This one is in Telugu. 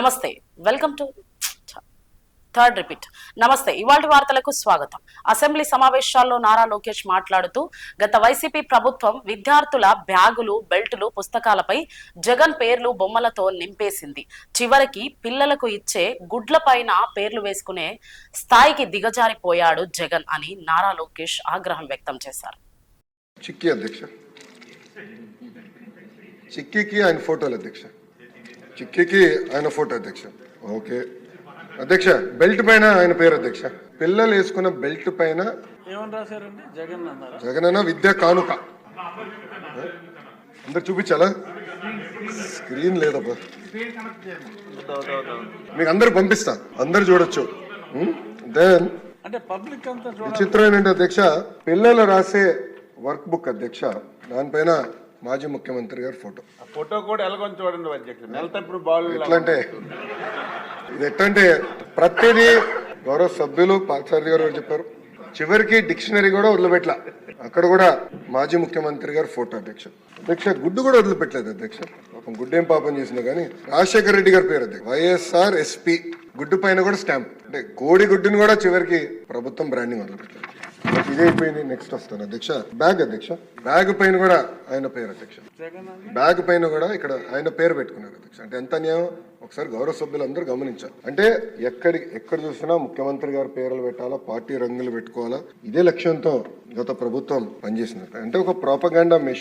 నమస్తే, వెల్కమ్ టు థర్డ్ రిపీట్. నమస్తే, ఇవాళ వార్తలకు స్వాగతం. అసెంబ్లీ సమావేశాల్లో నారా లోకేష్ మాట్లాడుతూ గత వైసీపీ ప్రభుత్వం విద్యార్థుల బ్యాగులు, బెల్టులు, పుస్తకాలపై జగన్ పేర్లు, బొమ్మలతో నింపేసింది. చివరికి పిల్లలకు ఇచ్చే గుడ్ల పైన పేర్లు వేసుకునే స్థాయికి దిగజారిపోయాడు జగన్ అని నారా లోకేష్ ఆగ్రహం వ్యక్తం చేశారు. చిక్కీ అధ్యక్ష, చిక్కీకి ఆయన ఫోటోలు అధ్యక్ష, చిక్కీకి ఆయన ఫోటో అధ్యక్ష. ఓకే అధ్యక్ష, బెల్ట్ పైన ఆయన పేరు అధ్యక్ష. పిల్లలు వేసుకున్న బెల్ట్ పైన జగన్ అన్న విద్యా కానుక. అందరు చూపించాలా? స్క్రీన్ లేదబ్బా, మీకు అందరు పంపిస్తా, అందరు చూడొచ్చు. దెన్ విచిత్రం ఏంటంటే అధ్యక్ష, పిల్లలు రాసే వర్క్ బుక్ అధ్యక్ష, దానిపైన మాజీ ముఖ్యమంత్రి గారి ఫోటో కూడా ఎలాగొని చూడండి అధ్యక్ష. ఎట్లంటే ఇది ఎట్లంటే ప్రతిదీ గౌరవ సభ్యులు పార్థసారథి గారు చెప్పారు, చివరికి డిక్షనరీ కూడా వదిలిపెట్టలా, అక్కడ కూడా మాజీ ముఖ్యమంత్రి గారు ఫోటో అధ్యక్ష. అధ్యక్ష గుడ్డు కూడా వదిలిపెట్టలేదు అధ్యక్ష, పాపం గుడ్డేం పాపం చేసినా కానీ రాజశేఖర రెడ్డి గారి పేరు అధ్యక్ష, వైఎస్ఆర్ ఎస్పీ. గుడ్డు పైన కూడా స్టాంప్, అంటే కోడి గుడ్డుని కూడా చివరికి ప్రభుత్వం బ్రాండింగ్ వదిలిపెట్టలేదు. ఇదే అయిపోయింది. నెక్స్ట్ వస్తాను అధ్యక్ష. బ్యాగ్ అధ్యక్ష, బ్యాగ్ పైన కూడా ఆయన పేరు అధ్యక్ష, బ్యాగ్ పైన కూడా ఇక్కడ ఆయన పేరు పెట్టుకున్నారు అధ్యక్ష. అంటే ఎంత అన్యాయం ఒకసారి గౌరవ సభ్యులు అందరూ గమనించారు. అంటే ఎక్కడ చూసినా ముఖ్యమంత్రి గారి పేర్లు పెట్టాలా, పార్టీ రంగులు పెట్టుకోవాలా, ఇదే లక్ష్యంతో గత ప్రభుత్వం పనిచేసినట్టు. అంటే ఒక ప్రోపగాండా